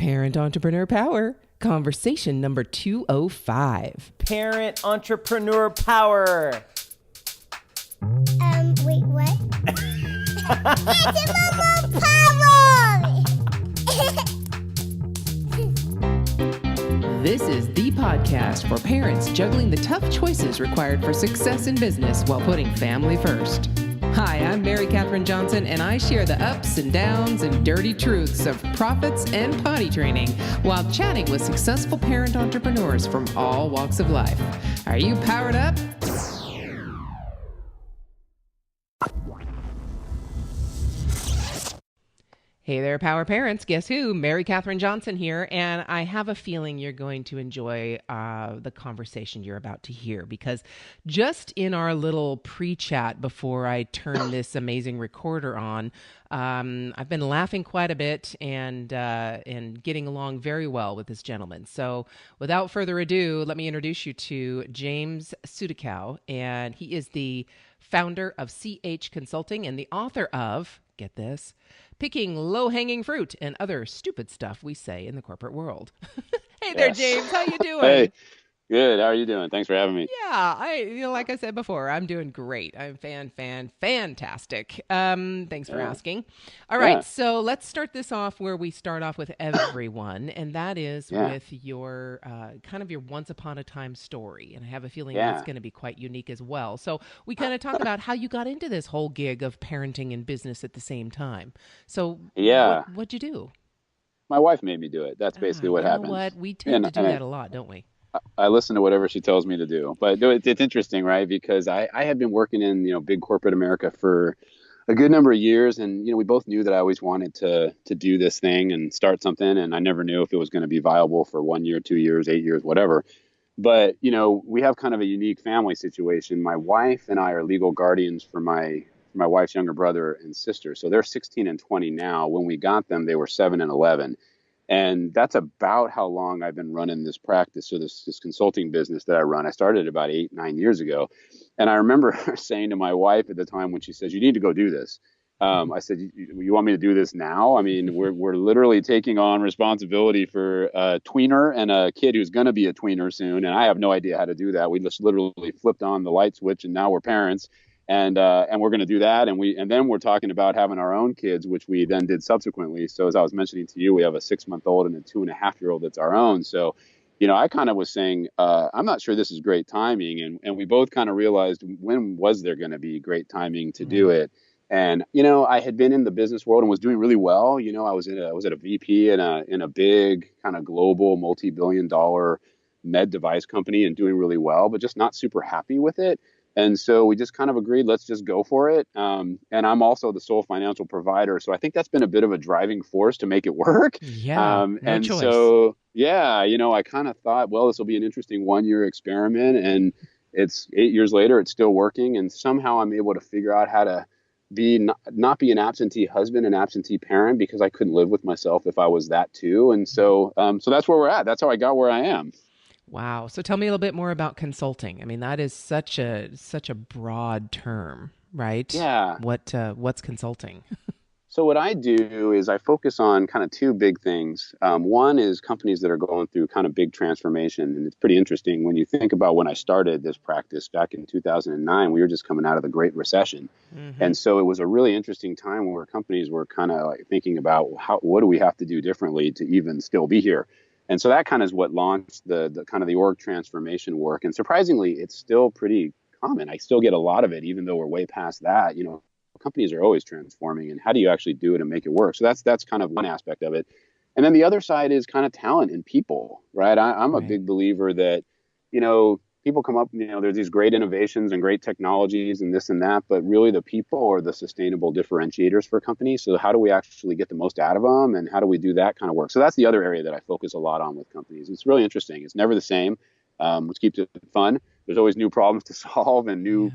Parent Entrepreneur Power, conversation number 205. Parent Entrepreneur Power. Wait, what? It's Mama Power! This is the podcast for parents juggling the tough choices required for success in business while putting family first. Hi, I'm Mary Catherine Johnson, and I share the ups and downs and dirty truths of profits and potty training while chatting with successful parent entrepreneurs from all walks of life. Are you powered up? Hey there, Power Parents. Guess who? Mary Catherine Johnson here, and I have a feeling you're going to enjoy the conversation you're about to hear, because just in our little pre-chat before I turn this amazing recorder on, I've been laughing quite a bit and getting along very well with this gentleman. So without further ado, let me introduce you to James Sudakow, and he is the founder of CH Consulting and the author of, get this, Picking Low-Hanging Fruit and Other Stupid Stuff We Say in the Corporate World. Hey there, Yes. James. How you doing? Hey, good. How are you doing? Thanks for having me. Yeah, like I said before, I'm doing great. I'm fantastic. Thanks for asking. All right, so let's start this off where we start off with everyone, and that is with your kind of your once upon a time story. And I have a feeling that's going to be quite unique as well. So we kind of talk about how you got into this whole gig of parenting and business at the same time. So what'd you do? My wife made me do it. That's basically what happens. You know what? We tend to do that a lot, don't we? I listen to whatever she tells me to do. But it's interesting, right? Because I had been working in, big corporate America for a good number of years. And, we both knew that I always wanted to do this thing and start something. And I never knew if it was going to be viable for 1 year, 2 years, 8 years, whatever. But, we have kind of a unique family situation. My wife and I are legal guardians for my wife's younger brother and sister. So they're 16 and 20 now. When we got them, they were 7 and 11. And that's about how long I've been running this practice. So this consulting business that I run, I started about 8-9 years ago. And I remember saying to my wife at the time when she says, "You need to go do this." I said, "You want me to do this now?" I mean, we're literally taking on responsibility for a tweener and a kid who's going to be a tweener soon. And I have no idea how to do that. We just literally flipped on the light switch and now we're parents. And we're going to do that. And then we're talking about having our own kids, which we then did subsequently. So as I was mentioning to you, we have a 6-month-old and a 2.5-year-old that's our own. So, I kind of was saying, I'm not sure this is great timing. And we both kind of realized, when was there going to be great timing to do it? And, I had been in the business world and was doing really well. I was at a VP in a big kind of global multi-billion-dollar med device company and doing really well, but just not super happy with it. And so we just kind of agreed, let's just go for it. And I'm also the sole financial provider. So I think that's been a bit of a driving force to make it work. Yeah, no choice. So, I kind of thought, well, this will be an interesting 1-year experiment. And it's 8 years later, it's still working. And somehow I'm able to figure out how to not be an absentee husband, an absentee parent, because I couldn't live with myself if I was that too. And so that's where we're at. That's how I got where I am. Wow. So tell me a little bit more about consulting. I mean, that is such a broad term, right? Yeah. What's consulting? So what I do is I focus on kind of two big things. One is companies that are going through kind of big transformation. And it's pretty interesting when you think about when I started this practice back in 2009, we were just coming out of the Great Recession. Mm-hmm. And so it was a really interesting time where companies were kind of like thinking about what do we have to do differently to even still be here? And so that kind of is what launched the kind of the org transformation work. And surprisingly, it's still pretty common. I still get a lot of it, even though we're way past that. Companies are always transforming, and how do you actually do it and make it work? So that's kind of one aspect of it. And then the other side is kind of talent and people, right? I'm a big believer that, people come up, there's these great innovations and great technologies and this and that, but really the people are the sustainable differentiators for companies. So how do we actually get the most out of them, and how do we do that kind of work? So that's the other area that I focus a lot on with companies. It's really interesting. It's never the same, which keeps it fun. There's always new problems to solve and new,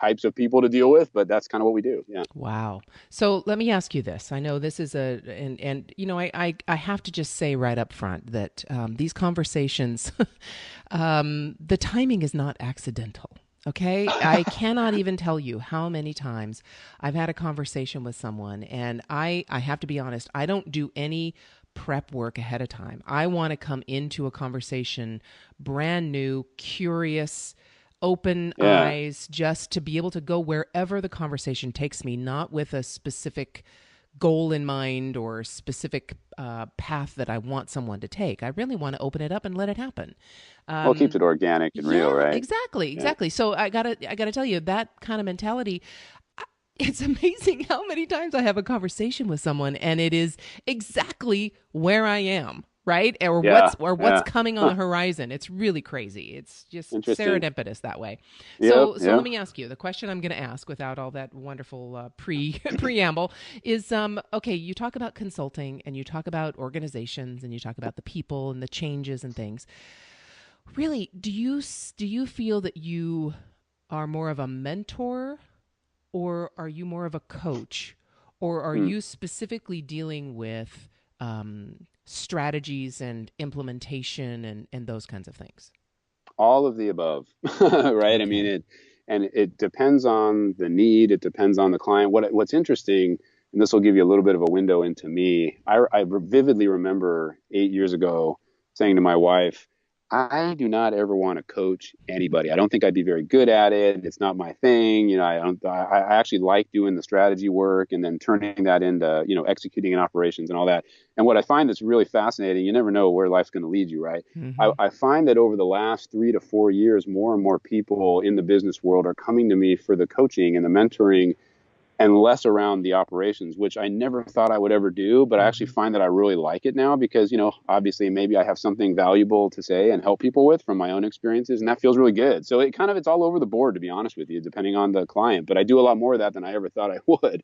types of people to deal with, but that's kind of what we do. Yeah. Wow. So let me ask you this. I know this is I have to just say right up front that these conversations, the timing is not accidental. Okay. I cannot even tell you how many times I've had a conversation with someone, and I have to be honest, I don't do any prep work ahead of time. I want to come into a conversation brand new, curious, open Yeah. eyes, just to be able to go wherever the conversation takes me, not with a specific goal in mind or specific path that I want someone to take. I really want to open it up and let it happen. Well, it keeps it organic and real, Yeah, right? exactly. So I gotta tell you, that kind of mentality. It's amazing how many times I have a conversation with someone and it is exactly where I am, right? Or Yeah. what's Yeah. coming on the horizon. It's really crazy. It's just Interesting. serendipitous that way. Yep. So Yeah. let me ask you, the question I'm going to ask without all that wonderful preamble is, okay, you talk about consulting and you talk about organizations and you talk about the people and the changes and things. Really, do you feel that you are more of a mentor, or are you more of a coach, or are Hmm. you specifically dealing with strategies and implementation and those kinds of things? All of the above, right? I mean, Okay. it depends on the need. It depends on the client. What's interesting, and this will give you a little bit of a window into me. I vividly remember 8 years ago saying to my wife, I do not ever want to coach anybody. I don't think I'd be very good at it. It's not my thing. I don't. I actually like doing the strategy work and then turning that into executing in operations and all that. And what I find that's really fascinating, you never know where life's going to lead you, right? Mm-hmm. I find that over the last 3 to 4 years, more and more people in the business world are coming to me for the coaching and the mentoring and less around the operations, which I never thought I would ever do. But I actually Mm-hmm. find that I really like it now because, obviously maybe I have something valuable to say and help people with from my own experiences. And that feels really good. So it's all over the board, to be honest with you, depending on the client. But I do a lot more of that than I ever thought I would.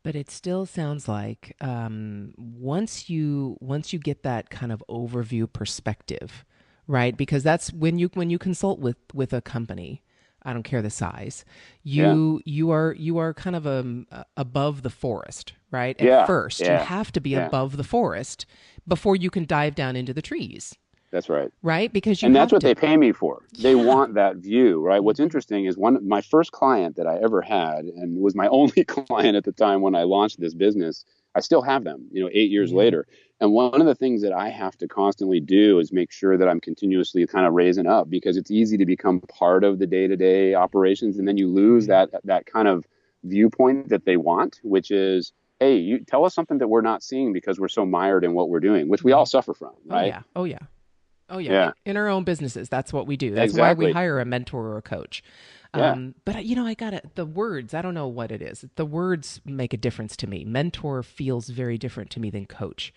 But it still sounds like, once you get that kind of overview perspective, right? Because that's when you consult with a company. I don't care the size. Yeah. You are kind of above the forest, right? At Yeah. first, you Yeah. have to be Yeah. above the forest before you can dive down into the trees, That's right. right? Because you And that's have what to. they pay me for. They Yeah. want that view, right? What's Hmm. interesting is my first client that I ever had, and was my only client at the time when I launched this business. I still have them, 8 years Yeah. later. And one of the things that I have to constantly do is make sure that I'm continuously kind of raising up, because it's easy to become part of the day-to-day operations, and then you lose Right. that kind of viewpoint that they want, which is, hey, you tell us something that we're not seeing because we're so mired in what we're doing, which we all Right. suffer from, Oh right? yeah. Oh yeah. Oh yeah. Yeah, In our own businesses, that's what we do. That's why we exactly. hire a mentor or a coach. Yeah. But I got it. The words, I don't know what it is. The words make a difference to me. Mentor feels very different to me than coach.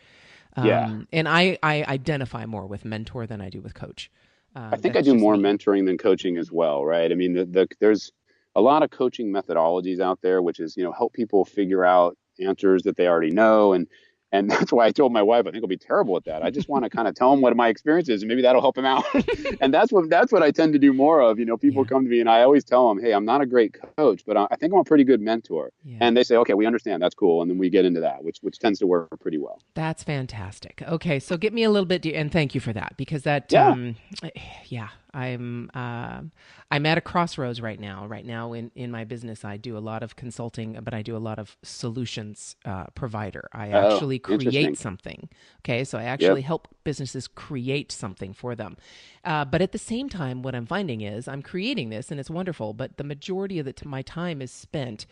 Yeah. And I identify more with mentor than I do with coach. I think I That's do just more me. mentoring than coaching as well, right? I mean, there's a lot of coaching methodologies out there, which is, help people figure out answers that they already know. And that's why I told my wife, I think I'll be terrible at that. I just want to kind of tell them what my experience is, and maybe that'll help them out. And that's what I tend to do more of. People Yeah. come to me and I always tell them, hey, I'm not a great coach, but I think I'm a pretty good mentor. Yeah. And they say, okay, we understand. That's cool. And then we get into that, which tends to work pretty well. That's fantastic. Okay, so get me a little bit, and thank you for that, because that, Yeah. yeah, I'm at a crossroads right now. Right now in my business, I do a lot of consulting, but I do a lot of solutions provider. I Oh, actually create interesting. something. Okay, so I Yep. actually help businesses create something for them. But at the same time, what I'm finding is I'm creating this, and it's wonderful. But the majority of my time is spent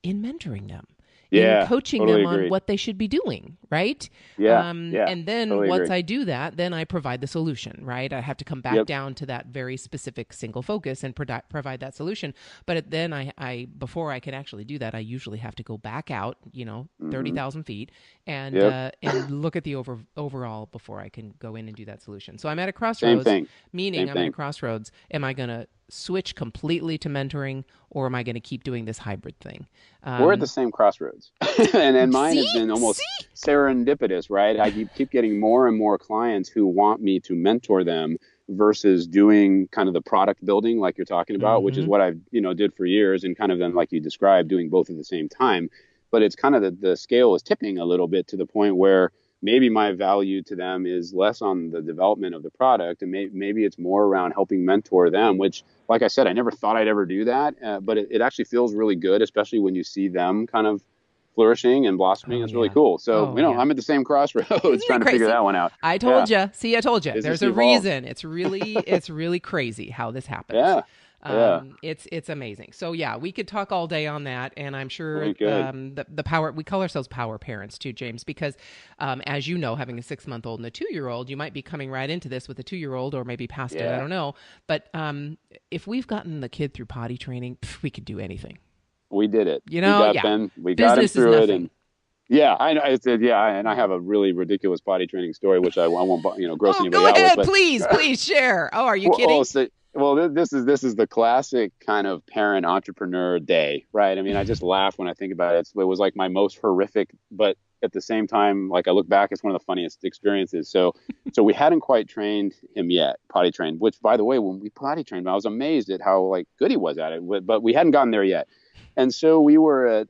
in mentoring them, in Yeah. coaching Totally them on agree. what they should be doing, right? Yeah. Yeah. And then Totally once agree. I do that, then I provide the solution, right? I have to come back Yep. down to that very specific single focus and provide that solution. But then before I can actually do that, I usually have to go back out, Hmm. 30,000 feet, Yep. and look at the overall before I can go in and do that solution. So I'm at a Same crossroads, thing. meaning Same I'm at a thing. crossroads. Am I going to switch completely to mentoring, or am I going to keep doing this hybrid thing? We're at the Um, same crossroads. And mine see, has been see, almost serendipitous, right? I keep getting more and more clients who want me to mentor them versus doing kind of the product building like you're talking about, which is hmm what I've, did for years, and kind of then like you described, doing both at the same time. But it's kind of the scale is tipping a little bit to the point where maybe my value to them is less on the development of the product, and maybe it's more around helping mentor them, which, like I said, I never thought I'd ever do that, but it actually feels really good, especially when you see them kind of flourishing and blossoming. Oh It's really yeah. cool. So, Oh yeah. I'm at the same crossroads Isn't it trying to figure crazy? that one out. I Yeah. told you. See, I told you. There's Business a evolves. reason. It's really crazy how this happens. Yeah. Yeah. It's amazing. So yeah, we could talk all day on that, and I'm sure Very good. the power, we call ourselves power parents too, James, because as you know, having a 6-month-old and a 2-year-old, you might be coming right into this with a 2-year-old, or maybe past it. I Yeah. don't know, but if we've gotten the kid through potty training, we could do anything. We did it. You know, yeah. We got him Business is through it. nothing. And yeah, I know. I said, yeah. And I have a really ridiculous potty training story, which I won't, gross Oh, anybody go out with. ahead, But please share. Oh, are you well, kidding? this is the classic kind of parent entrepreneur day, right? I mean, I just laugh when I think about it. It was like my most horrific, but at the same time, like I look back, it's one of the funniest experiences. So we hadn't quite trained him yet, potty trained, which by the way, when we potty trained him, I was amazed at how like good he was at it, but we hadn't gotten there yet. And so we were at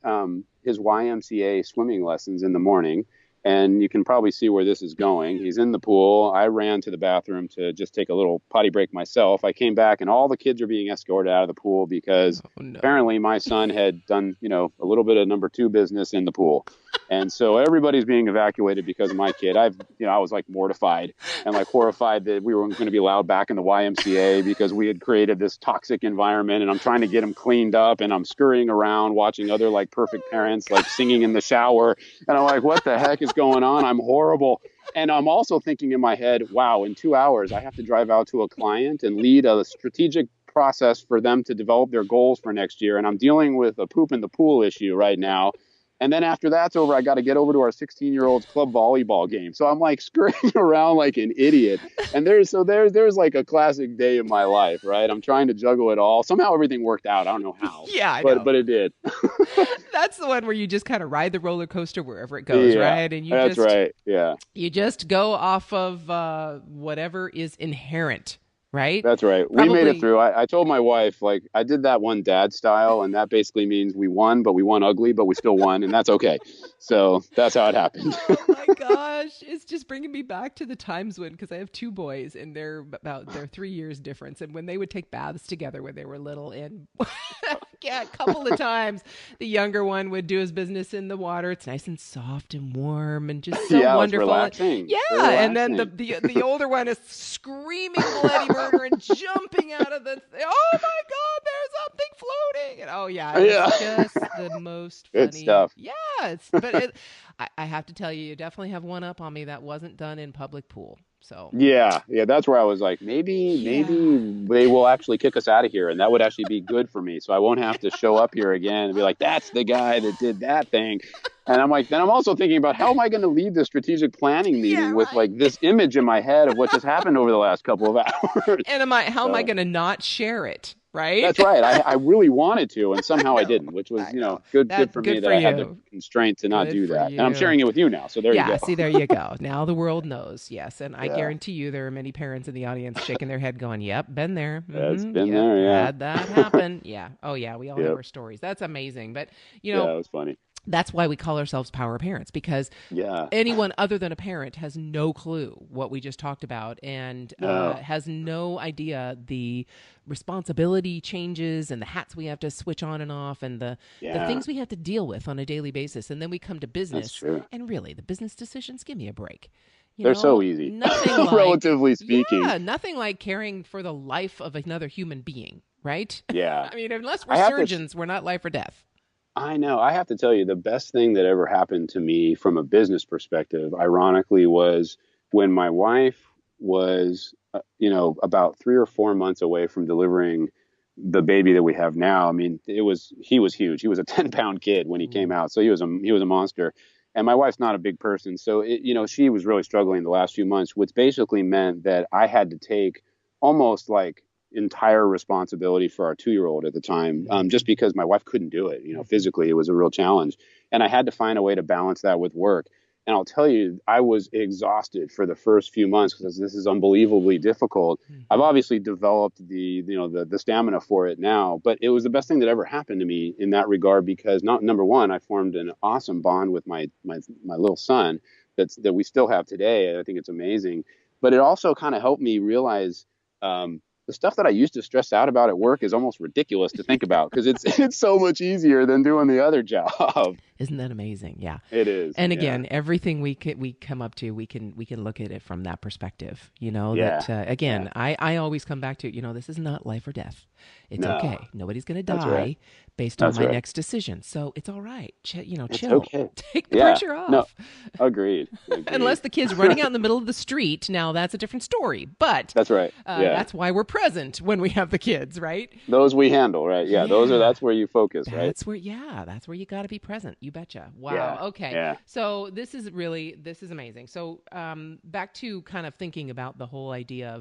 his YMCA swimming lessons in the morning. And you can probably see where this is going. He's in the pool. I ran to the bathroom to just take a little potty break myself. I came back and all the kids are being escorted out of the pool because apparently my son had done, a little bit of number 2 business in the pool. And so everybody's being evacuated because of my kid. I was like mortified and like horrified that we weren't going to be allowed back in the YMCA because we had created this toxic environment, and I'm trying to get him cleaned up, and I'm scurrying around watching other like perfect parents like singing in the shower. And I'm like, what the heck is going on? I'm horrible. And I'm also thinking in my head, wow, in 2 hours, I have to drive out to a client and lead a strategic process for them to develop their goals for next year. And I'm dealing with a poop in the pool issue right now. And then after that's over, I got to get over to our 16-year-old's club volleyball game. So I'm like scurrying around like an idiot. And there's like a classic day in my life, right? I'm trying to juggle it all. Somehow everything worked out. I don't know how. Yeah, I know. But it did. That's the one where you just kind of ride the roller coaster wherever it goes, right? And that's right. Yeah. You just go off of whatever is inherent. Right? That's right. We made it through. I told my wife, like, I did that one dad style, and that basically means we won, but we won ugly, but we still won, and that's okay. So that's how it happened. Oh my gosh. It's just bringing me back to the times when, because I have 2 boys and they're 3 years difference. And when they would take baths together when they were little, and yeah, a couple of times the younger one would do his business in the water. It's nice and soft and warm and just so wonderful. Relaxing. Yeah. Relaxing. And then the older one is screaming bloody murder and jumping out of the oh my God, there's something floating. And oh yeah, it's just the most funny. Good stuff. Yeah, but I have to tell you, you definitely have one up on me. That wasn't done in public pool. So yeah, that's where I was like, maybe they will actually kick us out of here, and that would actually be good for me. So I won't have to show up here again and be like, that's the guy that did that thing. And I'm like, then I'm also thinking about how am I going to lead the strategic planning meeting with like this image in my head of what just happened over the last couple of hours. And how am I going to not share it? Right? That's right. I really wanted to, and somehow I didn't, which was, good for me that I had the constraint to not do that. And I'm sharing it with you now. So there you go. Yeah, see, there you go. Now the world knows. Yes. And I guarantee you there are many parents in the audience shaking their head going, yep, been there. It's been there, yeah. Had that happen. Yeah. Oh, yeah. We all have our stories. That's amazing. But, yeah, it was funny. That's why we call ourselves power parents, because anyone other than a parent has no clue what we just talked about and has no idea the responsibility changes and the hats we have to switch on and off and the things we have to deal with on a daily basis. And then we come to business. And really, the business decisions, give me a break. They're so easy, nothing like, relatively speaking. Yeah, nothing like caring for the life of another human being, right? Yeah. I mean, unless we're surgeons, we're not life or death. I know. I have to tell you, the best thing that ever happened to me from a business perspective, ironically, was when my wife was, about 3 or 4 months away from delivering the baby that we have now. I mean, he was huge. He was a 10-pound kid when he came out. So he was a monster. And my wife's not a big person. So, she was really struggling the last few months, which basically meant that I had to take almost like entire responsibility for our 2-year-old at the time, just because my wife couldn't do it. Physically, it was a real challenge. And I had to find a way to balance that with work. And I'll tell you, I was exhausted for the first few months because this is unbelievably difficult. I've obviously developed the stamina for it now, but it was the best thing that ever happened to me in that regard, because number one, I formed an awesome bond with my little son that we still have today. I think it's amazing. But it also kind of helped me realize the stuff that I used to stress out about at work is almost ridiculous to think about because it's so much easier than doing the other job. Isn't that amazing? Yeah. It is. And Yeah. again, everything we come up to, we can look at it from that perspective. Yeah. That again, Yeah. I always come back to, this is not life or death. It's No. okay. Nobody's going to That's die right. based on That's my right. next decision. So it's all right. It's Chill. okay. Take the Yeah. pressure off. No. Agreed. Unless the kid's running out in the middle of the street, now that's a different story. But That's right. Yeah. that's why we're present when we have the kids, right? Those we handle, right? Yeah. That's where you focus, right? That's where you got to be present. You betcha. Wow. Yeah. Okay. Yeah. So this is amazing. So back to kind of thinking about the whole idea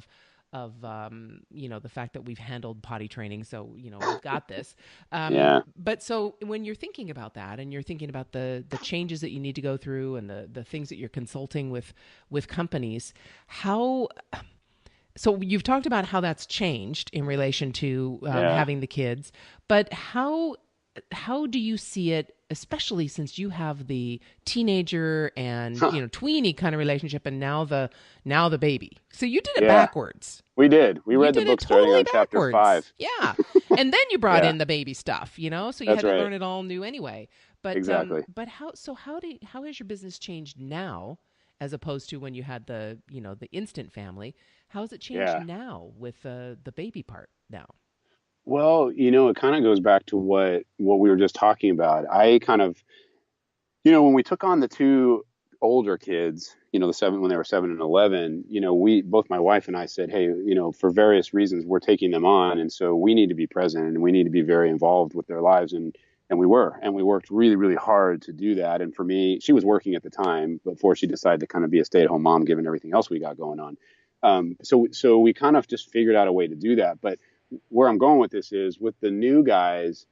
of the fact that we've handled potty training. So, we've got this. Yeah. But so when you're thinking about that and you're thinking about the changes that you need to go through and the things that you're consulting with companies, so you've talked about how that's changed in relation to having the kids, but how do you see it, especially since you have the teenager and tweenie kind of relationship, and now the baby? So you did it backwards. We did. We read the book starting on chapter 5. Yeah, and then you brought in the baby stuff. So you That's had to right. learn it all new anyway. But Exactly. But how has your business changed now, as opposed to when you had the instant family? How has it changed now with the baby part now? Well, it kind of goes back to what we were just talking about. I kind of, when we took on the two older kids, when they were 7 and 11, both my wife and I said, hey, for various reasons, we're taking them on. And so we need to be present and we need to be very involved with their lives. And we worked really, really hard to do that. And for me, she was working at the time before she decided to kind of be a stay-at-home mom, given everything else we got going on. So we kind of just figured out a way to do that. But where I'm going with this is with the new guys,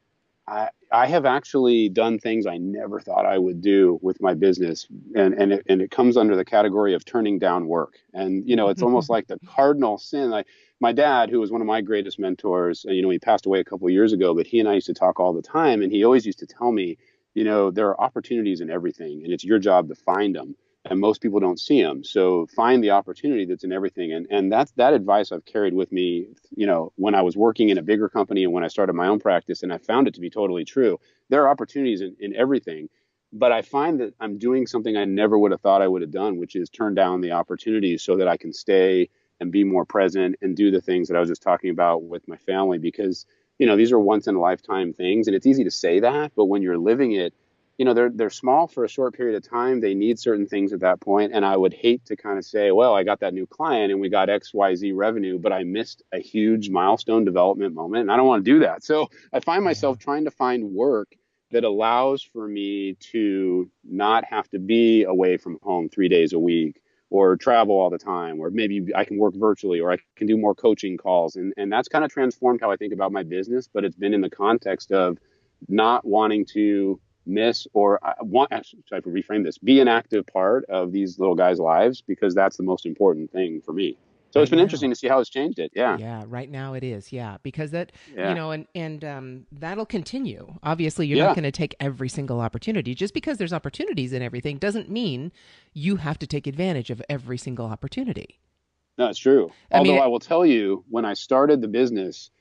I have actually done things I never thought I would do with my business. And it comes under the category of turning down work. And, it's almost like the cardinal sin. Like my dad, who was one of my greatest mentors, he passed away a couple of years ago, but he and I used to talk all the time. And he always used to tell me, there are opportunities in everything and it's your job to find them. And most people don't see them. So find the opportunity that's in everything. And that advice I've carried with me, when I was working in a bigger company and when I started my own practice, and I found it to be totally true. There are opportunities in everything. But I find that I'm doing something I never would have thought I would have done, which is turn down the opportunities so that I can stay and be more present and do the things that I was just talking about with my family. Because, these are once in a lifetime things. And it's easy to say that. But when you're living it, they're small for a short period of time. They need certain things at that point. And I would hate to kind of say, well, I got that new client and we got XYZ revenue, but I missed a huge milestone development moment. And I don't want to do that. So I find myself trying to find work that allows for me to not have to be away from home 3 days a week or travel all the time, or maybe I can work virtually or I can do more coaching calls. And that's kind of transformed how I think about my business. But it's been in the context of not wanting to miss or reframe this, be an active part of these little guys' lives, because that's the most important thing for me. So it's been interesting to see how it's changed it. Yeah. Yeah. Right now it is. Yeah. Because that, Yeah. and that'll continue. Obviously, you're not going to take every single opportunity. Just because there's opportunities in everything doesn't mean you have to take advantage of every single opportunity. No, it's true. Although I will tell you, when I started the business,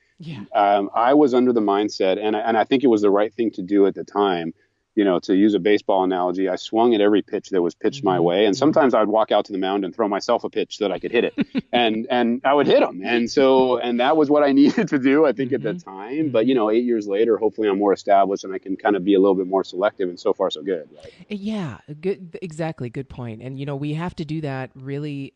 I was under the mindset, and I think it was the right thing to do at the time. To use a baseball analogy, I swung at every pitch that was pitched my way. And sometimes I would walk out to the mound and throw myself a pitch so that I could hit it. and I would hit them. And that was what I needed to do, I think, at the time. But, 8 years later, hopefully I'm more established and I can kind of be a little bit more selective. And so far, so good. Right? Yeah, good. Exactly. Good point. And, we have to do that really.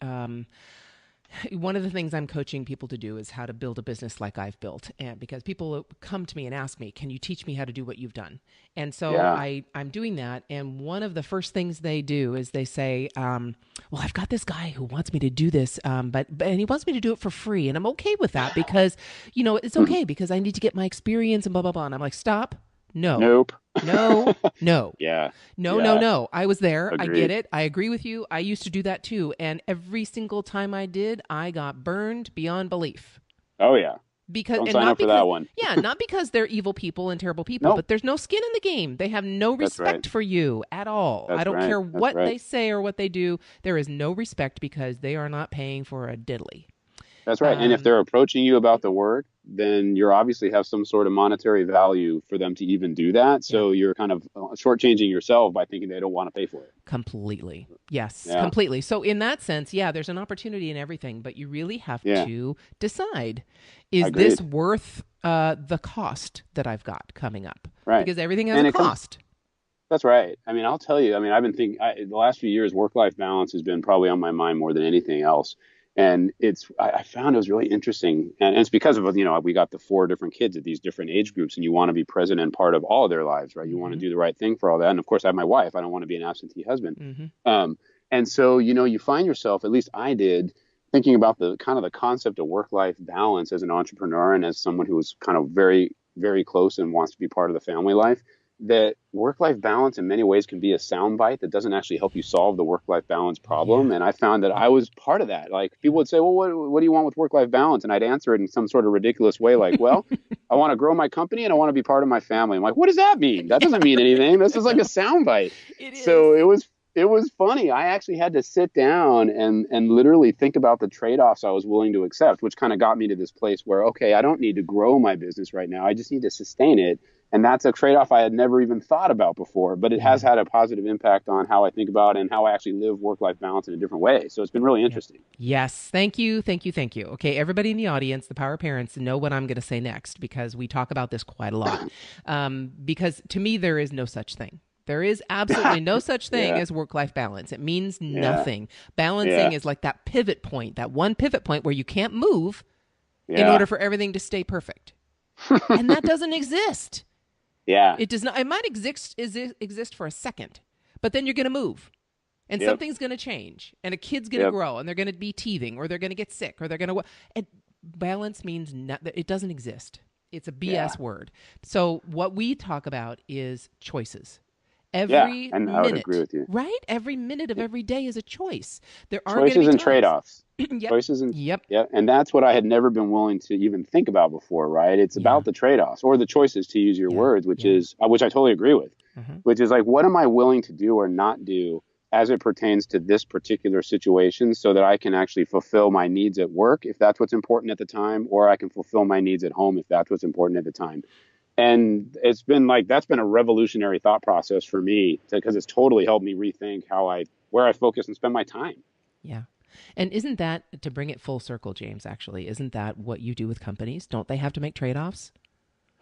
One of the things I'm coaching people to do is how to build a business like I've built. And because people come to me and ask me, can you teach me how to do what you've done? And so I'm doing that. And one of the first things they do is they say, well, I've got this guy who wants me to do this, but and he wants me to do it for free. And I'm okay with that because, it's okay because I need to get my experience and blah, blah, blah. And I'm like, stop. No. Nope. No. Yeah. No. I was there. Agreed. I get it. I agree with you. I used to do that too. And every single time I did, I got burned beyond belief. Oh, yeah. Because Don't and sign not up for because, that one. Yeah, not because they're evil people and terrible people, Nope. but there's no skin in the game. They have no respect for you at all. That's I don't right. care That's what right. they say or what they do. There is no respect because they are not paying for a diddly. That's right. And if they're approaching you about the work, then you obviously have some sort of monetary value for them to even do that. Yeah. So you're kind of shortchanging yourself by thinking they don't want to pay for it. Completely. Yes, Yeah. completely. So in that sense, yeah, there's an opportunity in everything, but you really have Yeah. to decide, is Agreed. this worth the cost that I've got coming up? Right. Because everything has And a it comes, cost. that's right. I mean, I'll tell you, I mean, I've been thinking the last few years, work-life balance has been probably on my mind more than anything else. And I found it was really interesting. And it's because of, we got the 4 different kids at these different age groups, and you want to be present and part of all of their lives, right? You want to do the right thing for all that. And of course, I have my wife. I don't want to be an absentee husband. And so, you find yourself, at least I did, thinking about the kind of the concept of work-life balance as an entrepreneur and as someone who was kind of very, very close and wants to be part of the family life, that work-life balance in many ways can be a soundbite that doesn't actually help you solve the work-life balance problem. And I found that I was part of that. Like, people would say, well, what do you want with work-life balance? And I'd answer it in some sort of ridiculous way, like, well, I want to grow my company and I want to be part of my family. I'm like, what does that mean? That doesn't mean anything. This is like a soundbite. So it was funny. I actually had to sit down and literally think about the trade-offs I was willing to accept, which kind of got me to this place where, okay, I don't need to grow my business right now. I just need to sustain it. And that's a trade-off I had never even thought about before, but it has had a positive impact on how I think about and how I actually live work-life balance in a different way. So it's been really interesting. Yes. Thank you. Thank you. Thank you. Okay. Everybody in the audience, the Power Parents, know what I'm going to say next, because we talk about this quite a lot. Because to me, there is no such thing. There is absolutely no such thing as work-life balance. It means nothing. Balancing is like that pivot point, that one pivot point where you can't move in order for everything to stay perfect. And that doesn't exist. Yeah. It does not. It might exist for a second, but then you're going to move. And something's going to change, and a kid's going to grow, and they're going to be teething, or they're going to get sick, or they're going to... And balance means it doesn't exist. It's a BS word. So what we talk about is choices. Every and minute, I would agree with you. Right? Every minute of every day is a choice. There are choices and trade-offs. Choices and and that's what I had never been willing to even think about before, right? It's about the trade-offs or the choices, to use your words, which is which I totally agree with. Which is like, what am I willing to do or not do as it pertains to this particular situation, so that I can actually fulfill my needs at work if that's what's important at the time, or I can fulfill my needs at home if that's what's important at the time. And it's been like, that's been a revolutionary thought process for me, because it's totally helped me rethink where I focus and spend my time. Yeah. And isn't that, to bring it full circle, James, actually, isn't that what you do with companies? Don't they have to make trade-offs?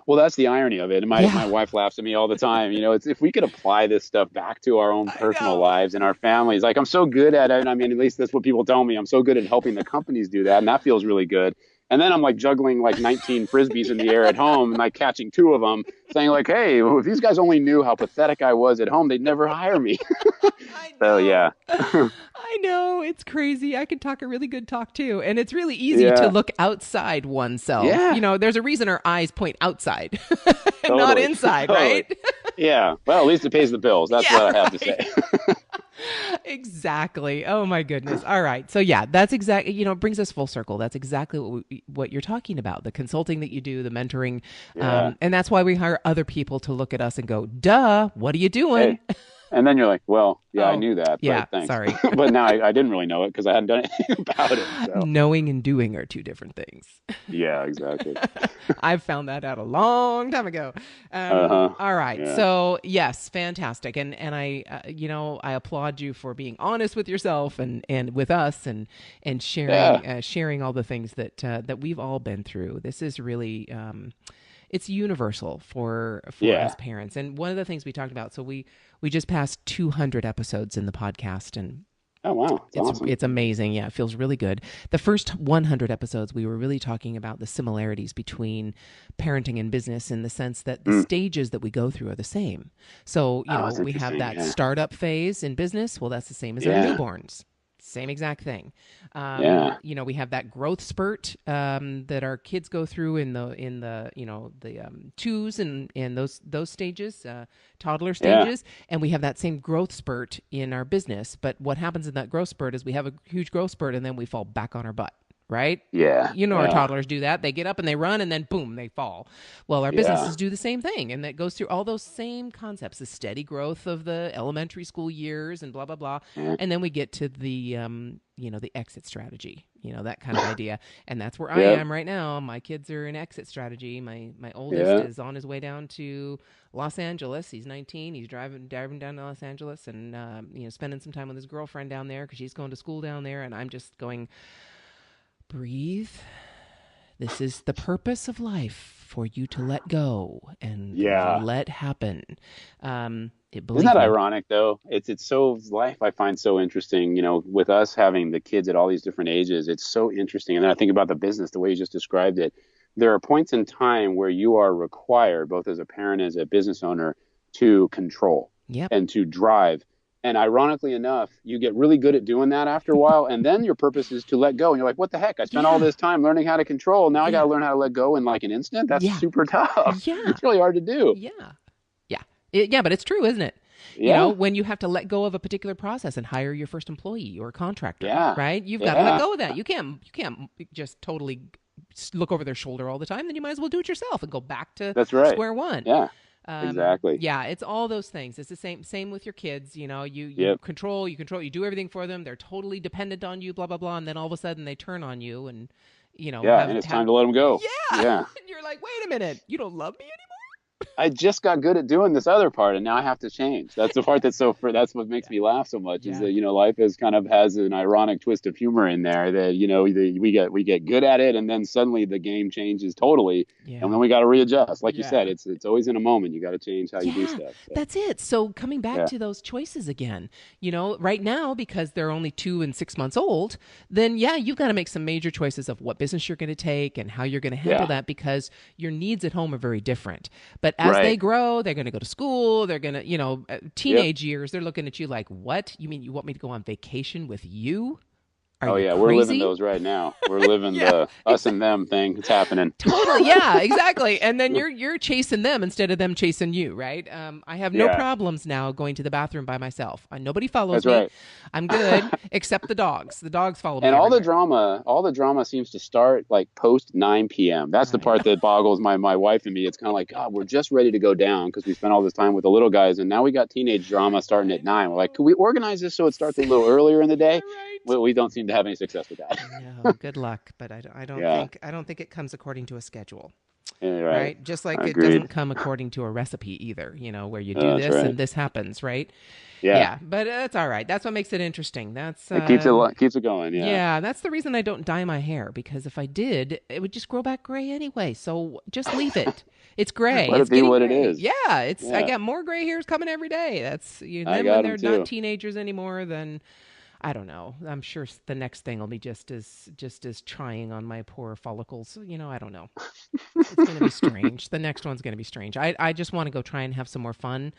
Well, that's the irony of it. And my wife laughs at me all the time. It's, if we could apply this stuff back to our own personal lives and our families, like, I'm so good at it. I mean, at least that's what people tell me. I'm so good at helping the companies do that. And that feels really good. And then I'm like juggling like 19 Frisbees in the air at home and like catching 2 of them, saying like, hey, if these guys only knew how pathetic I was at home, they'd never hire me. So, yeah. I know. It's crazy. I can talk a really good talk too. And it's really easy to look outside oneself. Yeah. There's a reason our eyes point outside and not inside, right? Yeah. Well, at least it pays the bills. That's what I have to say. Exactly. Oh my goodness. All right. So that's exactly, it brings us full circle. That's exactly what you're talking about. The consulting that you do, the mentoring. And that's why we hire other people to look at us and go, duh, what are you doing? Hey. And then you're like, well, I knew that. Yeah, thanks. sorry. But now I didn't really know it because I hadn't done anything about it. So. Knowing and doing are 2 different things. Yeah, exactly. I've found that out a long time ago. All right. Yeah. So yes, fantastic. And I, I applaud you for being honest with yourself and with us and sharing all the things that we've all been through. This is really, it's universal for us parents. And one of the things we talked about, so we just passed 200 episodes in the podcast, and oh, wow. Awesome. It's amazing. Yeah, it feels really good. The first 100 episodes, we were really talking about the similarities between parenting and business, in the sense that the stages that we go through are the same. So, we have that startup phase in business. Well, that's the same as our newborns. Same exact thing. We have that growth spurt that our kids go through in the twos and those stages, toddler stages, and we have that same growth spurt in our business. But what happens in that growth spurt is we have a huge growth spurt, and then we fall back on our butt. right? Yeah. You know, our Yeah. toddlers do that. They get up and they run and then boom, they fall. Well, our Yeah. businesses do the same thing. And that goes through all those same concepts, the steady growth of the elementary school years and blah, blah, blah. Yeah. And then we get to the, the exit strategy, that kind of idea. And that's where I Yep. am right now. My kids are in exit strategy. My oldest is on his way down to Los Angeles. He's 19. He's driving down to Los Angeles and, spending some time with his girlfriend down there because she's going to school down there. And I'm just going, breathe. This is the purpose of life, for you to let go and let happen. Isn't that ironic though? It's so, life I find so interesting, with us having the kids at all these different ages. It's so interesting. And then I think about the business, the way you just described it. There are points in time where you are required, both as a parent and as a business owner, to control and to drive. And ironically enough, you get really good at doing that after a while. And then your purpose is to let go. And you're like, what the heck? I spent all this time learning how to control. Now I got to learn how to let go in like an instant. That's super tough. Yeah. It's really hard to do. Yeah, but it's true, isn't it? Yeah. When you have to let go of a particular process and hire your first employee or contractor, right? You've got to let go of that. You can't just totally look over their shoulder all the time. Then you might as well do it yourself and go back to square one. Yeah. Exactly. Yeah, it's all those things. It's the same with your kids. You control, you do everything for them. They're totally dependent on you, blah, blah, blah. And then all of a sudden they turn on you and, and it's time to let them go. Yeah. And you're like, wait a minute, you don't love me anymore? I just got good at doing this other part, and now I have to change. That's the part that's that's what makes me laugh so much. Is that life has an ironic twist of humor in there. That we get good at it, and then suddenly the game changes totally, and then we got to readjust. Like you said, it's always in a moment. You got to change how you do stuff. So. That's it. So coming back to those choices again, right now, because they're only 2 and 6 months old, then you've got to make some major choices of what business you're going to take and how you're going to handle that, because your needs at home are very different. But as they grow, they're going to go to school. They're going to, teenage years, they're looking at you like, what? You mean you want me to go on vacation with you? Are you we're crazy? living those right now. We're living the us and them thing. It's happening. Totally, exactly. And then you're chasing them instead of them chasing you, right? I have no problems now going to the bathroom by myself. Nobody follows me. Right. I'm good, except the dogs. The dogs follow me. And everywhere. all the drama seems to start like post 9 p.m. That's the part that boggles my wife and me. It's kind of like, God, we're just ready to go down because we spent all this time with the little guys, and now we got teenage drama starting at 9. We're like, could we organize this so it starts a little earlier in the day? Well, we don't seem to have any success with that. No, good luck, but I don't think it comes according to a schedule. Right? Just like it doesn't come according to a recipe either, where you do this and this happens, right? Yeah, but it's all right. That's what makes it interesting. It keeps it going. Yeah, that's the reason I don't dye my hair, because if I did, it would just grow back gray anyway. So just leave it. It's gray. Let it be what it is. Yeah, I got more gray hairs coming every day. That's then when they're not teenagers anymore, then I don't know. I'm sure the next thing will be just as trying on my poor follicles. I don't know. It's going to be strange. The next one's going to be strange. I just want to go try and have some more fun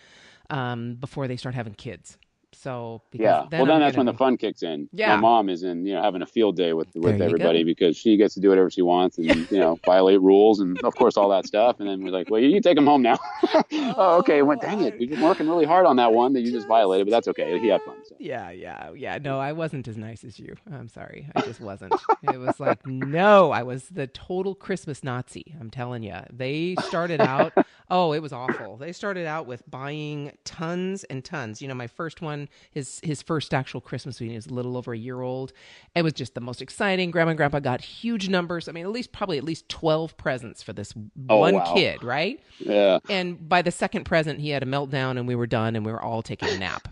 before they start having kids. So then that's when the fun kicks in. Yeah. My mom is in having a field day with everybody because she gets to do whatever she wants and violate rules and of course all that stuff. And then we're like, well, you take him home now. Oh, okay. Well, dang it, you've been working really hard on that one that you just violated, but that's okay. He had fun. So. Yeah. No, I wasn't as nice as you. I'm sorry, I just wasn't. It was like, no, I was the total Christmas Nazi. I'm telling you. They started out. Oh, it was awful. They started out with buying tons and tons. My first one. His first actual Christmas when he was a little over a year old. It was just the most exciting. Grandma and Grandpa got huge numbers. I mean, at least 12 presents for this one kid, right? Yeah. And by the second present, he had a meltdown, and we were done, and we were all taking a nap.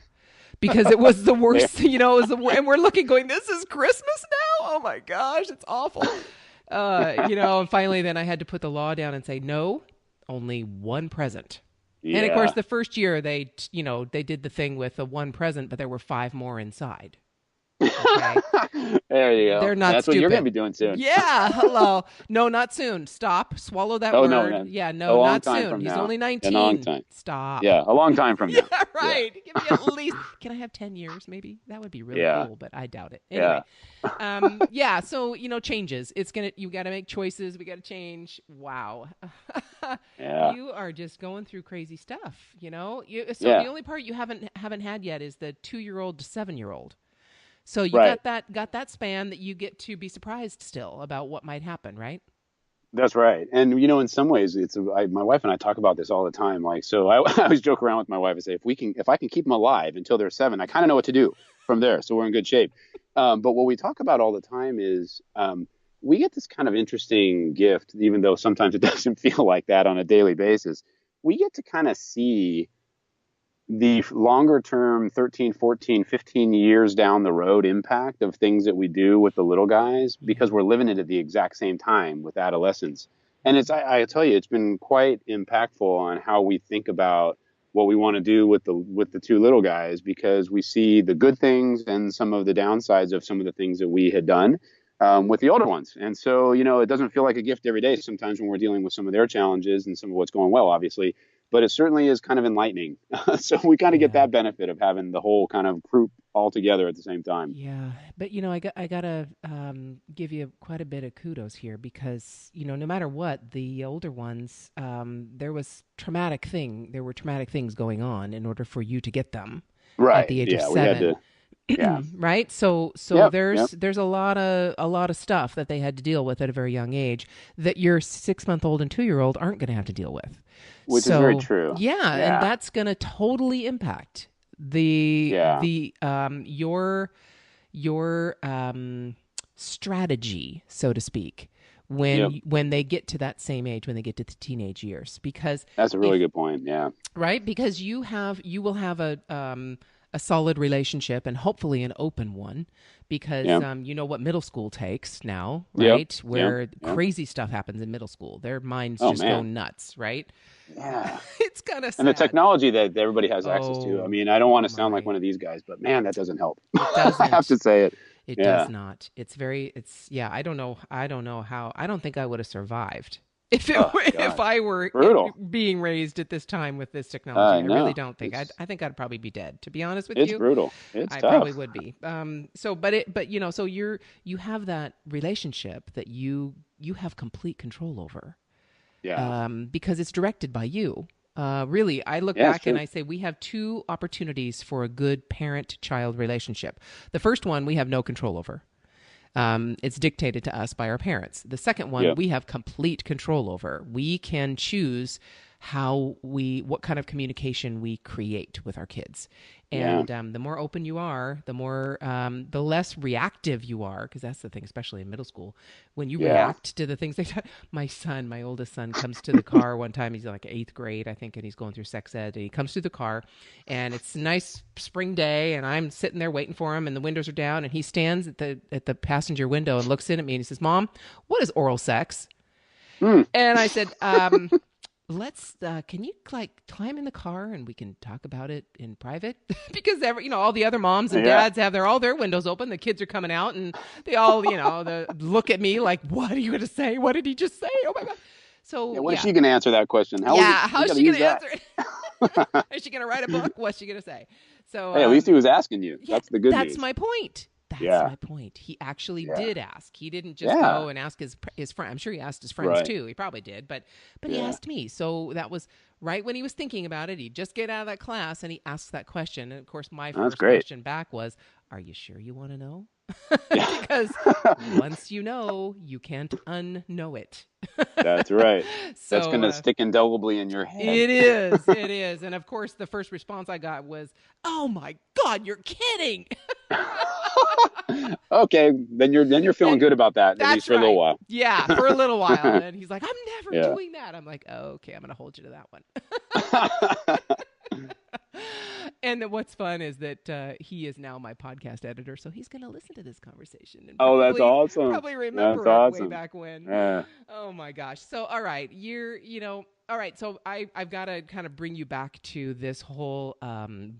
Because it was the worst, and we're looking going, this is Christmas now? Oh my gosh, it's awful. And finally then I had to put the law down and say, no, only one present. Yeah. And of course, the first year they did the thing with the one present, but there were 5 more inside. Okay. There you go. They're not That's stupid. what you're going to be doing soon. Yeah. Hello. No, not soon. Stop. Swallow that word. No. Yeah. No, not soon. He's only 19. A long time. Stop. Yeah. A long time from now. Yeah. Right. Yeah. Give me at least. Can I have 10 years? Maybe that would be really cool, but I doubt it. Anyway. Yeah. So changes. You got to make choices. We got to change. Wow. Yeah. You are just going through crazy stuff. The only part you haven't had yet is the 2-year-old to 7-year-old. So you Right. got that span that you get to be surprised still about what might happen, right? That's right. And in some ways, my wife and I talk about this all the time. Like, so I, I always joke around with my wife and say, if I can keep them alive until they're 7, I kind of know what to do from there. So we're in good shape. But what we talk about all the time is we get this kind of interesting gift, even though sometimes it doesn't feel like that on a daily basis. We get to kind of see the longer term 13, 14, 15 years down the road impact of things that we do with the little guys because we're living it at the exact same time with adolescence. And I tell you, it's been quite impactful on how we think about what we want to do with the 2 little guys, because we see the good things and some of the downsides of some of the things that we had done with the older ones. And so, it doesn't feel like a gift every day sometimes when we're dealing with some of their challenges and some of what's going well, obviously. But it certainly is kind of enlightening. So we kind of get Yeah. that benefit of having the whole kind of group all together at the same time. Yeah, but I gotta give you quite a bit of kudos here because no matter what, the older ones, there were traumatic things going on in order for you to get them at Right. the age of Yeah, we had 7. to. Yeah. Right? So Yep. there's Yep. there's a lot of stuff that they had to deal with at a very young age that your 6-month-old and 2-year-old aren't going to have to deal with. Which is very So true. yeah, and Yeah. that's going to totally impact Yeah. your strategy, so to speak, Yep. when they get to that same age, when they get to the teenage years, because That's a really good point. Yeah. right, because you will have a solid relationship and hopefully an open one, because Yeah. you know what middle school takes now, Yep. right? Where Yep. Yep. crazy stuff happens in middle school, their minds Oh just go man. nuts, right? Yeah. It's kind of And the sad. technology that everybody has access to. I Oh, mean, I don't want oh to sound like my. one of these guys, but man, that doesn't help. It I have doesn't. to say it. It does Yeah. not. Yeah, I don't know. I don't know how. I don't think I would have survived if Oh if gosh. I were Brutal. being raised at this time with this technology. I really No. don't think. I think I'd probably be dead. To be honest with It's you, brutal. It's I tough. probably would be. So you have that relationship that you have complete control over, Yeah. because it's directed by you. Really, I look Yeah, it's back and true. I say we have 2 opportunities for a good parent-child relationship. The first one we have no control over. It's dictated to us by our parents. The second one Yeah. we have complete control over. We can choose what kind of communication we create with our kids. Yeah. And the more open you are, the less reactive you are, because that's the thing, especially in middle school. When you Yeah. react to the things my oldest son, comes to the car one time. He's like 8th grade, I think, and he's going through sex ed. And he comes to the car, and it's a nice spring day, and I'm sitting there waiting for him, and the windows are down, and he stands at the passenger window and looks in at me, and he says, "Mom, what is oral sex?" Mm. And I said, let's can you climb in the car and we can talk about it in private? Because all the other moms and Yeah. dads have all their windows open, the kids are coming out, and they all look at me like, what are you going to say? What did he just say? Oh my god. So Yeah, when is she going to answer that question? how's she going to that? answer it? Is she going to write a book? What's she going to say? So Hey, at least he was asking you. yeah, That's the good that's news. my point. That's Yeah. my point. He actually Yeah. did ask. He didn't just Yeah. go and ask his friend. I'm sure he asked his friends Right. too. He probably did, but he Yeah. asked me. So that was right when he was thinking about it. He'd just get out of that class and he asked that question. And of course, my That's first great. question back was, "Are you sure you want to know?" Yeah. Because once you know, you can't unknow it. That's right. So That's going to stick indelibly in your head. it is. It is. And of course, the first response I got was, "Oh my God, you're kidding." Okay, then you're feeling good about that, at That's least for a little while. Yeah, for a little while. And he's like, "I'm never Yeah. doing that." I'm like, "Oh, okay, I'm going to hold you to that one." And then what's fun is that he is now my podcast editor, so he's going to listen to this conversation and Oh, that's awesome. probably remember That's it way awesome. back when. Yeah. Oh my gosh. So, all right, all right. So I've got to kind of bring you back to this whole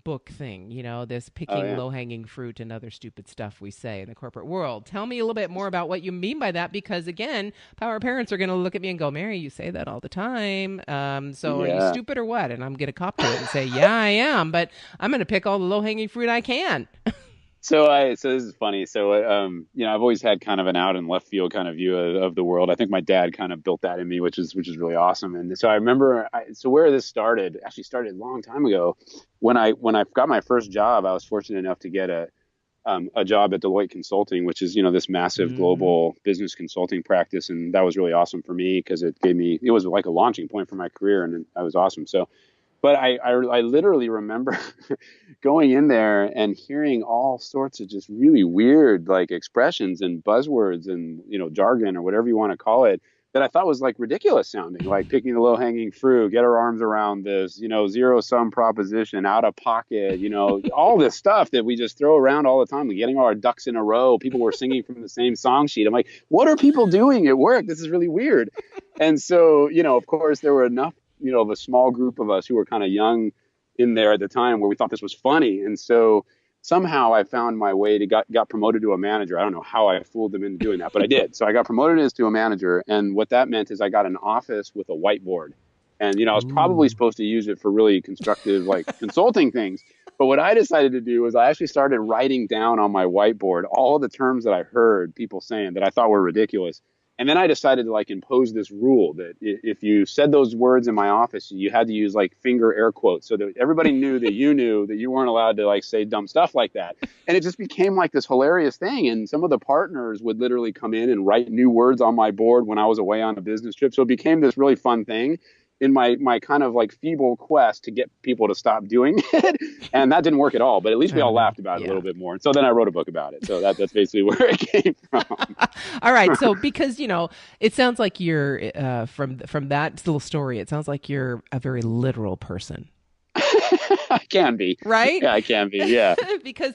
book thing, this picking yeah. low-hanging fruit and other stupid stuff we say in the corporate world. Tell me a little bit more about what you mean by that, because again, power parents are going to look at me and go, "Mary, you say that all the time. So are you Yeah. stupid or what?" And I'm going to cop to it and say, "Yeah, I am, but I'm going to pick all the low-hanging fruit I can." So this is funny. So I've always had kind of an out and left field kind of view of the world. I think my dad kind of built that in me, which is really awesome. And so I remember, where this started actually started a long time ago. When I got my first job, I was fortunate enough to get a a job at Deloitte Consulting, which is, this massive Mm. global business consulting practice. And that was really awesome for me because it was like a launching point for my career, and that was awesome. So, but I literally remember going in there and hearing all sorts of just really weird like expressions and buzzwords and, jargon or whatever you want to call it that I thought was like ridiculous sounding, like picking the low hanging fruit, get our arms around this, zero sum proposition, out of pocket, all this stuff that we just throw around all the time, getting all our ducks in a row. People were singing from the same song sheet. I'm like, what are people doing at work? This is really weird. And so, of course, there were enough, of a small group of us who were kind of young in there at the time where we thought this was funny. And so somehow I found my way to got promoted to a manager. I don't know how I fooled them into doing that, but I did. So I got promoted as to a manager. And what that meant is I got an office with a whiteboard. And, I was probably Ooh. supposed to use it for really constructive, like consulting things. But what I decided to do was I actually started writing down on my whiteboard all the terms that I heard people saying that I thought were ridiculous. And then I decided to like impose this rule that if you said those words in my office, you had to use like finger air quotes so that everybody knew that you weren't allowed to like say dumb stuff like that. And it just became like this hilarious thing. And some of the partners would literally come in and write new words on my board when I was away on a business trip. So it became this really fun thing in my kind of like feeble quest to get people to stop doing it. And that didn't work at all, but at least we all laughed about it a little bit more. And so then I wrote a book about it. So that's basically where it came from. All right. So because, it sounds like you're from that little story, it sounds like you're a very literal person. I can be. Right? Yeah, I can be. Yeah. because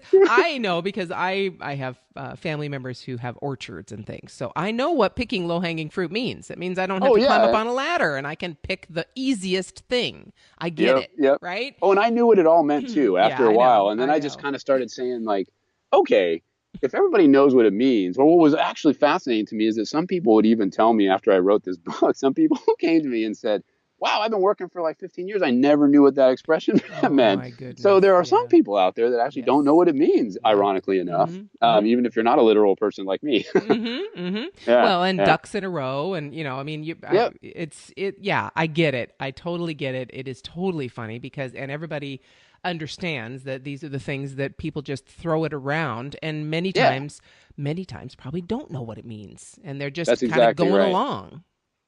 I have family members who have orchards and things. So I know what picking low-hanging fruit means. It means I don't have to climb up on a ladder and I can pick the easiest thing. I get it. Yep. Right? Oh, and I knew what it all meant too after Yeah, a while. know, And then I I just know. kind of started saying like, okay, if everybody knows what it means, well, what was actually fascinating to me is that some people would even tell me after I wrote this book, some people came to me and said, wow, I've been working for like 15 years. I never knew what that expression Oh meant. my goodness. So there are some Yeah. people out there that actually don't know what it means, ironically enough, even if you're not a literal person like me. Yeah, Well, and yeah. ducks in a row, and I mean, Yep. Yeah, I get it. I totally get it. It is totally funny and everybody understands that these are the things that people just throw it around, and many times probably don't know what it means, and they're just That's kind of exactly going right. along.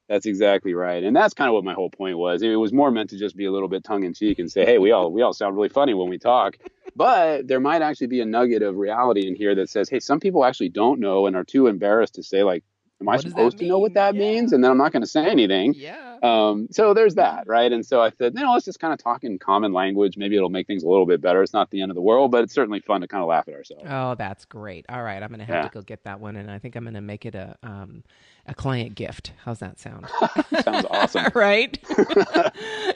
That's exactly right. And that's kind of what my whole point was. It was more meant to just be a little bit tongue in cheek and say, hey, we all sound really funny when we talk. But there might actually be a nugget of reality in here that says, hey, some people actually don't know and are too embarrassed to say, like, am I What does that supposed to know what mean? that means? And then I'm not going to say anything. Yeah. So there's that, right? And so I said, let's just kind of talk in common language. Maybe it'll make things a little bit better. It's not the end of the world, but it's certainly fun to kind of laugh at ourselves. Oh, that's great. All right, I'm going to have to go get that one, and I think I'm going to make it a client gift. How's that sound? Sounds awesome. Right?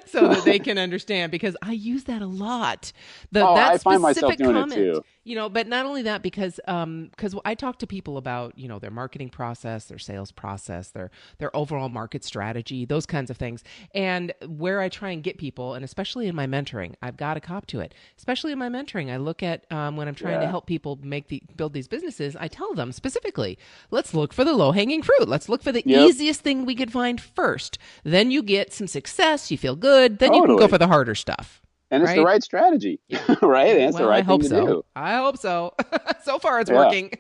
So that they can understand, because I use that a lot. That I find myself specific doing comment, it too. but not only that, because I talk to people about, their marketing process, their sales process, their overall market strategy, those kinds of things. And where I try and get people, and especially in my mentoring, I've got a cop to it. Especially in my mentoring, I look at when I'm trying to help people build these businesses, I tell them specifically, let's look for the low-hanging fruit. Let's look for the easiest thing we could find first. Then you get some success, you feel good, then you can go for the harder stuff. And it's the right strategy, right? And it's the right thing to do. I hope so. So far, it's working.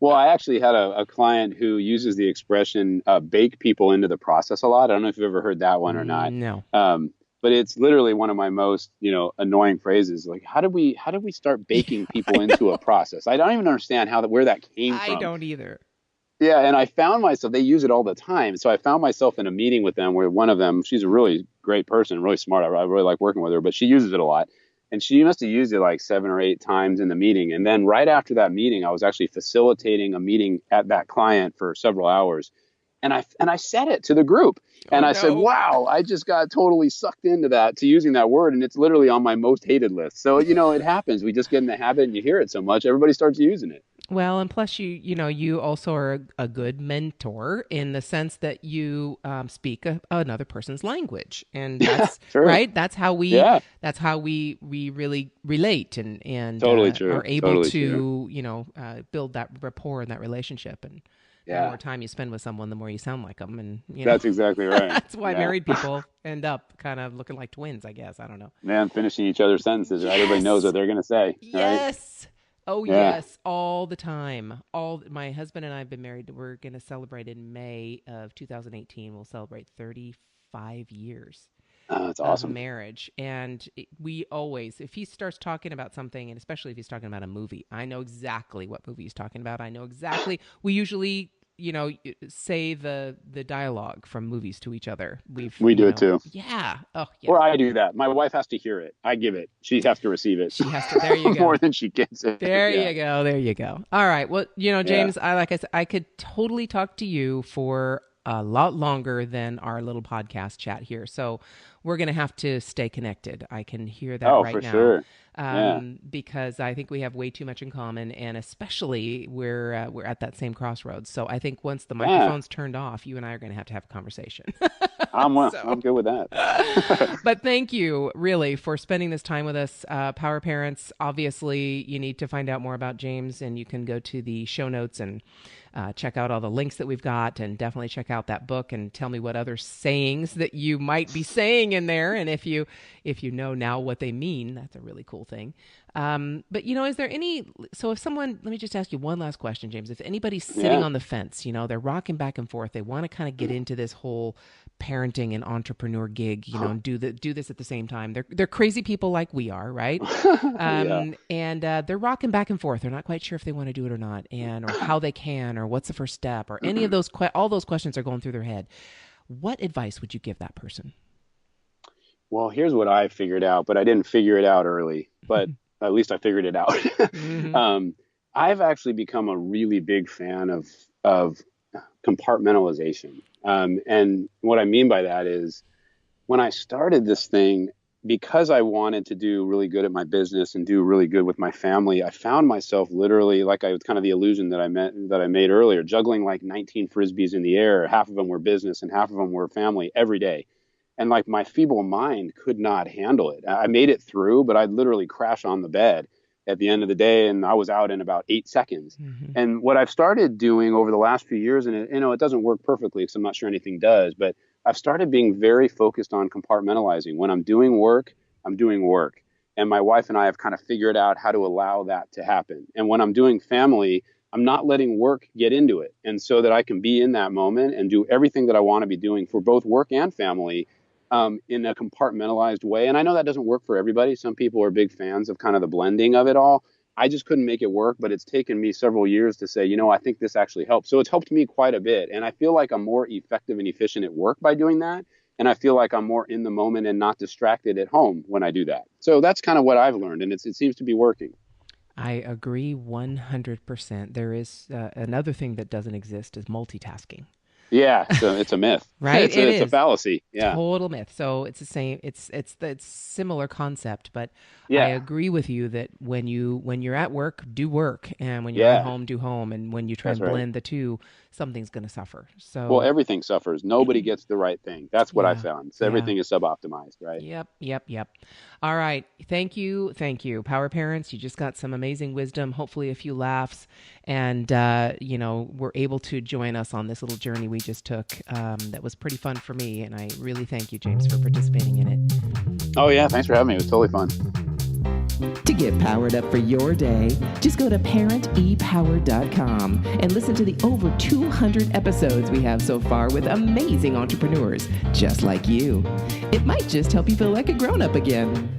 Well, I actually had a client who uses the expression bake people into the process a lot. I don't know if you've ever heard that one or not. No. But it's literally one of my most, annoying phrases. Like, how do we start baking people into a process? I don't even understand where that came from. I don't either. Yeah, and I found myself, they use it all the time. So I found myself in a meeting with them where one of them, she's a really great person, really smart. I really like working with her, but she uses it a lot. And she must have used it like 7 or 8 times in the meeting. And then right after that meeting, I was actually facilitating a meeting at that client for several hours. And I said it to the group. And I said, wow, I just got totally sucked into to using that word. And it's literally on my most hated list. So, it happens. We just get in the habit and you hear it so much, everybody starts using it. Well, and plus you also are a good mentor in the sense that you speak another person's language, and that's right. That's how we really relate and totally true. Are able totally to true. Build that rapport and that relationship. And the more time you spend with someone, the more you sound like them. And that's exactly right. That's why married people end up kind of looking like twins, I guess. I don't know. Man, finishing each other's sentences. Right? Everybody knows what they're going to say. Yes. Right? Oh Yeah. yes, all the time. My husband and I have been married. We're going to celebrate in May of 2018. We'll celebrate 35 years That's of awesome. marriage. And we always, if he starts talking about something, and especially if he's talking about a movie, I know exactly what movie he's talking about. I know exactly. We usually, say the dialogue from movies to each other. We do it too. Yeah. Oh, yeah. Or I do that. My wife has to hear it. I give it. She has to receive it She has to. There you more go. than she gets it. There Yeah. you go. There you go. All right. Well, Yeah. James, like I said, I could totally talk to you for a lot longer than our little podcast chat here. So we're going to have to stay connected. I can hear that Oh, right for now. sure. Yeah. Because I think we have way too much in common, and especially we're at that same crossroads. So I think once the microphone's turned off, you and I are going to have a conversation. I'm good with that. But thank you, really, for spending this time with us. Power Parents, obviously, you need to find out more about James, and you can go to the show notes and check out all the links that we've got, and definitely check out that book and tell me what other sayings that you might be saying in there. And if you know now what they mean, that's a really cool thing. But is there so if someone, let me just ask you one last question, James. If anybody's sitting on the fence, they're rocking back and forth, they want to kind of get into this whole parenting and entrepreneur gig, and do this at the same time. They're crazy people like we are, right? And they're rocking back and forth. They're not quite sure if they want to do it or not, or how they can, or what's the first step, or any of those. All those questions are going through their head. What advice would you give that person? Well, here's what I figured out, but I didn't figure it out early, but at least I figured it out. Mm-hmm. I've actually become a really big fan of compartmentalization. And what I mean by that is when I started this thing, because I wanted to do really good at my business and do really good with my family, I found myself literally, like I was kind of the illusion that I made earlier, juggling like 19 Frisbees in the air. Half of them were business and half of them were family every day. And like my feeble mind could not handle it. I made it through, but I'd literally crash on the bed at the end of the day, and I was out in about 8 seconds. Mm-hmm. And what I've started doing over the last few years, and it doesn't work perfectly because I'm not sure anything does, but I've started being very focused on compartmentalizing. When I'm doing work, I'm doing work. And my wife and I have kind of figured out how to allow that to happen. And when I'm doing family, I'm not letting work get into it. And so that I can be in that moment and do everything that I want to be doing for both work and family in a compartmentalized way. And I know that doesn't work for everybody. Some people are big fans of kind of the blending of it all. I just couldn't make it work, but it's taken me several years to say, I think this actually helps. So it's helped me quite a bit. And I feel like I'm more effective and efficient at work by doing that. And I feel like I'm more in the moment and not distracted at home when I do that. So that's kind of what I've learned. And it seems to be working. I agree 100%. There is another thing that doesn't exist is multitasking. Yeah, so it's a myth, right? It's a fallacy. Yeah, total myth. So it's the same. It's similar concept, but yeah. I agree with you that when you're at work, do work, and when you're at home, do home, and when you try and blend the two, something's going to suffer. So well, everything suffers. Nobody gets the right thing. That's what I found. So everything is suboptimized, right? Yep. All right. Thank you, Power Parents. You just got some amazing wisdom. Hopefully, a few laughs, and were able to join us on this little journey we just took. That was pretty fun for me, and I really thank you, James, for participating in it. Oh yeah, thanks for having me. It was totally fun. To get powered up for your day, just go to parentepower.com and listen to the over 200 episodes we have so far with amazing entrepreneurs just like you. It might just help you feel like a grown-up again.